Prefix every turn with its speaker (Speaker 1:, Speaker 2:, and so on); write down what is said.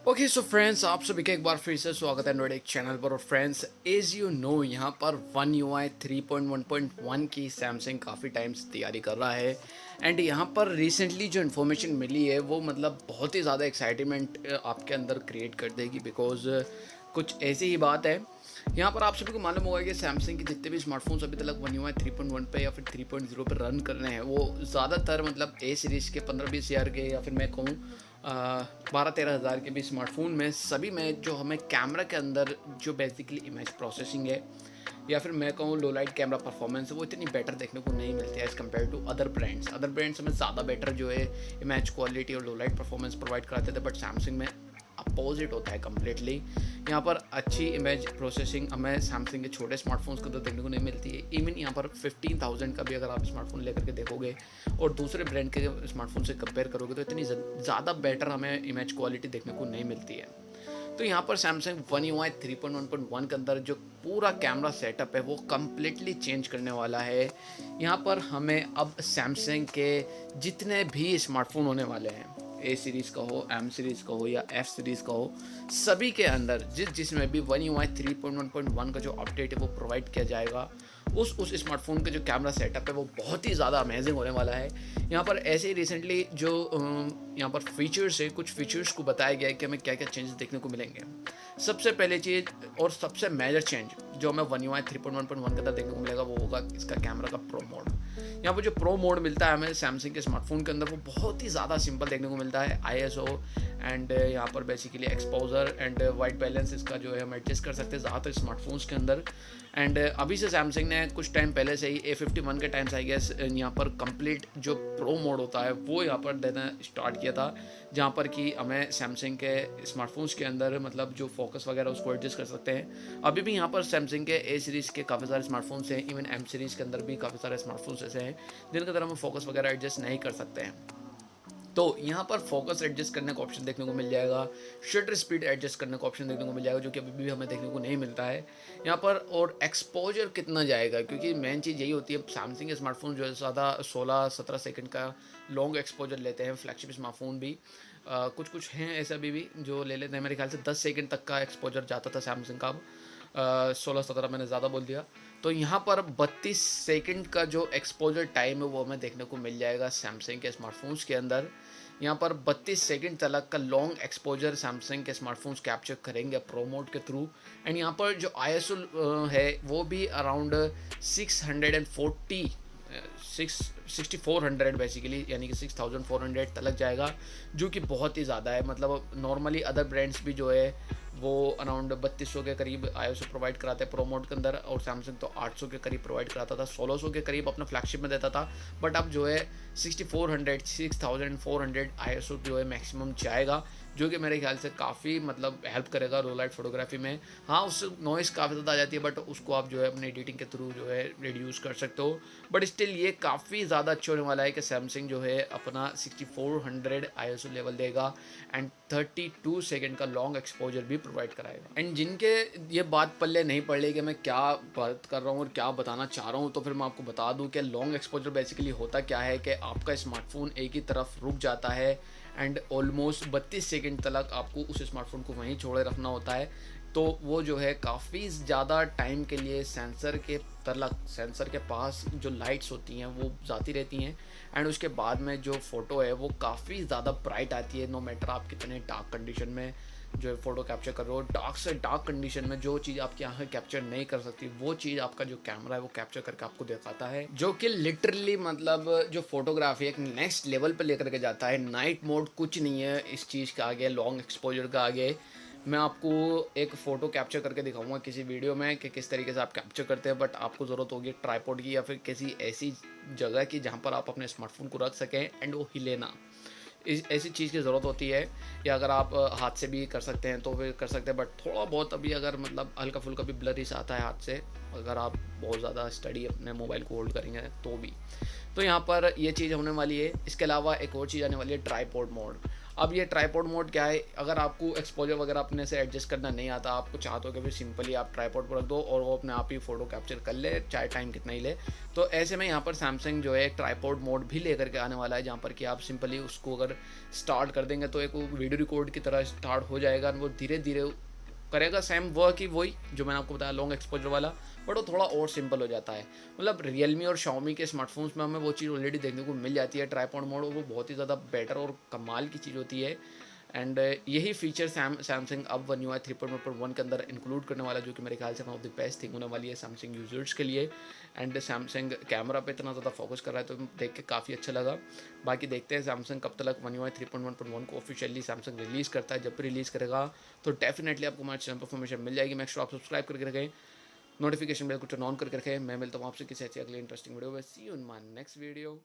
Speaker 1: Okay so friends, आप सभी का एक बार फिर से स्वागत है एंड्रॉइड एक चैनल पर। और फ्रेंड्स, एज यू नो, यहाँ पर वन UI 3.1.1 की सैमसंग काफ़ी टाइम से तैयारी कर रहा है। एंड यहाँ पर रिसेंटली जो इन्फॉर्मेशन मिली है वो मतलब बहुत ही ज़्यादा एक्साइटमेंट आपके अंदर क्रिएट कर देगी, बिकॉज कुछ ऐसी ही बात है। यहाँ पर आप सभी को मालूम होगा कि सैमसंग के जितने भी स्मार्टफोन्स अभी तक वन UI 3.1 पे या फिर 3.0 पे रन कर रहे हैं, वो ज़्यादातर मतलब ए सीरीज़ के 15-20 हज़ार के, या फिर मैं कहूँ 12-13 हज़ार के भी स्मार्टफोन में सभी में जो हमें कैमरा के अंदर जो बेसिकली इमेज प्रोसेसिंग है, या फिर मैं कहूँ लो लाइट कैमरा परफॉर्मेंस है, वो इतनी बेटर देखने को नहीं मिलती है as compare to other brands हमें ज़्यादा बेटर जो है इमेज क्वालिटी और लो लाइट परफॉर्मेंस प्रोवाइड कराते थे। बट सैमसंग में अपोजिट होता है कम्प्लीटली। यहाँ पर अच्छी इमेज प्रोसेसिंग हमें सैमसंग के छोटे स्मार्टफोन्स को तो देखने को नहीं मिलती है। इवन यहाँ पर 15,000 का भी अगर आप स्मार्टफोन लेकर के देखोगे और दूसरे ब्रांड के स्मार्टफोन से कंपेयर करोगे तो इतनी ज़्यादा बेटर हमें इमेज क्वालिटी देखने को नहीं मिलती है। तो यहाँ पर सैमसंग वन UI 3.1.1 के अंदर जो पूरा कैमरा सेटअप है वो कम्प्लीटली चेंज करने वाला है। यहाँ पर हमें अब सैमसंग के जितने भी स्मार्टफोन होने वाले हैं, ए सीरीज़ का हो, एम सीरीज़ का हो या एफ सीरीज़ का हो, सभी के अंदर जिसमें भी वन UI 3.1.1 का जो अपडेट है वो प्रोवाइड किया जाएगा। उस स्मार्टफोन का जो कैमरा सेटअप है वो बहुत ही ज़्यादा अमेजिंग होने वाला है। यहाँ पर ऐसे ही रिसेंटली जो यहाँ पर फीचर्स है, कुछ फीचर्स को बताया गया है कि हमें क्या क्या चेंजेस देखने को मिलेंगे। सबसे पहले चीज़ और सबसे मेजर चेंज जो हमें वन UI 3.1.1 के अंदर देखने को मिलेगा वो होगा इसका कैमरा का प्रो मोड। यहाँ पर जो प्रो मोड मिलता है हमें सैमसंग के स्मार्टफोन के अंदर वो बहुत ही ज़्यादा सिंपल देखने को मिलता है। ISO एंड यहाँ पर basically exposure and white balance इसका जो है हम एडजस्ट कर सकते हैं ज़्यादातर स्मार्टफोन्स के अंदर। एंड अभी से सैमसंग ने कुछ टाइम पहले से ही A51 के टाइम से आई गेस यहाँ पर कंप्लीट जो प्रो मोड होता है वो यहाँ पर देना स्टार्ट किया था, जहाँ पर कि हमें सैमसंग के स्मार्टफोन्स के अंदर मतलब जो फोकस वगैरह उसको एडजस्ट कर सकते हैं। अभी भी यहाँ पर सैमसंग के A सीरीज़ के काफ़ी सारे स्मार्टफोन्स हैं, इवन M सीरीज़ के अंदर भी काफ़ी सारे स्मार्टफोन्स ऐसे हैं जिनके अंदर हम फोकस वगैरह एडजस्ट नहीं कर सकते हैं। तो यहाँ पर फोकस एडजस्ट करने का ऑप्शन देखने को मिल जाएगा, शटर स्पीड एडजस्ट करने का ऑप्शन देखने को मिल जाएगा, जो कि अभी भी हमें देखने को नहीं मिलता है यहाँ पर। और एक्सपोजर कितना जाएगा, क्योंकि मेन चीज़ यही होती है, सैमसंग के स्मार्टफोन जो है ज़्यादा 16-17 सेकंड का लॉन्ग एक्सपोजर लेते हैं। फ्लैगशिप स्मार्टफोन भी कुछ हैं ऐसे अभी भी जो ले लेते हैं। मेरे ख्याल से 10 सेकंड तक का एक्सपोजर जाता था सैमसंग का, अब 16-17 मैंने ज़्यादा बोल दिया। तो यहाँ पर 32 सेकंड का जो एक्सपोजर टाइम है वो हमें देखने को मिल जाएगा सैमसंग के स्मार्टफोन्स के अंदर। यहाँ पर 32 सेकंड तक का लॉन्ग एक्सपोजर सैमसंग के स्मार्टफोन्स कैप्चर करेंगे प्रो मोड के थ्रू। एंड यहाँ पर जो ISO है वो भी अराउंड 640 6400 बेसिकली, यानी कि 6400 तक जाएगा, जो कि बहुत ही ज़्यादा है। मतलब नॉर्मली अदर ब्रांड्स भी जो है वो अराउंड 3200 के करीब ISO प्रोवाइड कराते हैं प्रो मोड के अंदर, और सैमसंग तो 800 के करीब प्रोवाइड कराता था, 1600 के करीब अपना फ्लैगशिप में देता था। बट अब जो है 6400 ISO जो है मैक्सिमम जाएगा, जो कि मेरे ख्याल से काफ़ी मतलब हेल्प करेगा लो लाइट फोटोग्राफी में। हाँ, उससे नॉइज़ काफ़ी ज़्यादा आ जाती है, बट उसको आप जो है अपने एडिटिंग के थ्रू जो है रिड्यूस कर सकते हो। बट स्टिल ये काफ़ी ज़्यादा अच्छा होने वाला है कि सैमसंग जो है अपना 6400 ISO लेवल देगा एंड 32 सेकंड का लॉन्ग एक्सपोजर भी प्रोवाइड कराएगा। एंड जिनके ये बात पल्ले नहीं पड़ रही कि मैं क्या बात कर रहा हूँ और क्या बताना चाह रहा हूँ, तो फिर मैं आपको बता दूँ कि लॉन्ग एक्सपोजर बेसिकली होता क्या है कि आपका स्मार्टफोन एक ही तरफ रुक जाता है एंड ऑलमोस्ट 32 सेकंड तक आपको उस स्मार्टफोन को वहीं छोड़े रखना होता है। तो वो जो है काफ़ी ज़्यादा टाइम के लिए सेंसर के पास जो लाइट्स होती हैं वो जाती रहती हैं, एंड उसके बाद में जो फ़ोटो है वो काफ़ी ज़्यादा ब्राइट आती है। नो मैटर आप कितने डार्क कंडीशन में जो है फ़ोटो कैप्चर कर रहे हो, डार्क से डार्क कंडीशन में जो चीज़ आपकी आँखें कैप्चर नहीं कर सकती वो चीज़ आपका जो कैमरा है वो कैप्चर करके आपको दिखाता है, जो कि लिटरली मतलब जो फोटोग्राफी एक नेक्स्ट लेवल पर लेकर के जाता है। नाइट मोड कुछ नहीं है इस चीज़ का आगे, लॉन्ग एक्सपोजर का आगे। मैं आपको एक फ़ोटो कैप्चर करके दिखाऊंगा किसी वीडियो में कि किस तरीके से आप कैप्चर करते हैं, बट आपको ज़रूरत होगी ट्राइपॉड की या फिर किसी ऐसी जगह की जहाँ पर आप अपने स्मार्टफोन को रख सकें एंड वो हिले ना, इस ऐसी चीज़ की ज़रूरत होती है। या अगर आप हाथ से भी कर सकते हैं तो फिर कर सकते हैं, बट थोड़ा बहुत अभी अगर मतलब हल्का फुल्का भी ब्लर सा आता है हाथ से, अगर आप बहुत ज़्यादा स्टडी अपने मोबाइल को होल्ड करेंगे तो भी। तो यहाँ पर ये चीज़ होने वाली है। इसके अलावा एक और चीज़ आने वाली है ट्राइपॉड मोड। अब ये ट्राइपॉड मोड क्या है, अगर आपको एक्सपोजर वगैरह अपने से एडजस्ट करना नहीं आता, आपको चाहते हो कि फिर सिंपली आप ट्राइपॉड पर रख दो और वो अपने आप ही फ़ोटो कैप्चर कर ले, चाहे टाइम कितना ही ले, तो ऐसे में यहाँ पर सैमसंग जो है एक ट्राइपॉड मोड भी लेकर के आने वाला है, जहाँ पर कि आप सिंपली उसको अगर स्टार्ट कर देंगे तो एक वीडियो रिकॉर्ड की तरह स्टार्ट हो जाएगा। वो धीरे धीरे करेगा सेम वर्क ही, वही जो मैंने आपको बताया लॉन्ग एक्सपोजर वाला, बट वो थोड़ा और सिंपल हो जाता है। मतलब रियलमी और शाओमी के स्मार्टफोन्स में हमें वो चीज़ ऑलरेडी देखने को मिल जाती है ट्राइपॉड मोड, और वो बहुत ही ज़्यादा बेटर और कमाल की चीज़ होती है। एंड यही फीचर सैमसंग अब वन UI 3.1 के अंदर इंक्लूड करने वाला, जो कि मेरे ख्याल से one of the best thing होने वाली है सैमसंग यूजर्स के लिए। एंड सैमसंग कैमरा पे इतना ज़्यादा फोकस कर रहा है तो देख के काफ़ी अच्छा लगा। बाकी देखते हैं सैमसंग कब तक वन UI 3.1.1 को ऑफिशियली सैमसंग रिलीज़ करता है। जब भी रिलीज़ करेगा तो डेफिनेटली आपको हमारे चैनल पर इन्फॉर्मेशन मिल जाएगी। मैक्स आप सब्सक्राइब करके रखें, नोटिफिकेशन बेल को टर्न ऑन करके रखें। मैं मिलता हूँ आपसे किसी ऐसी अगले इंटरेस्टिंग वीडियो में। See you in my next video.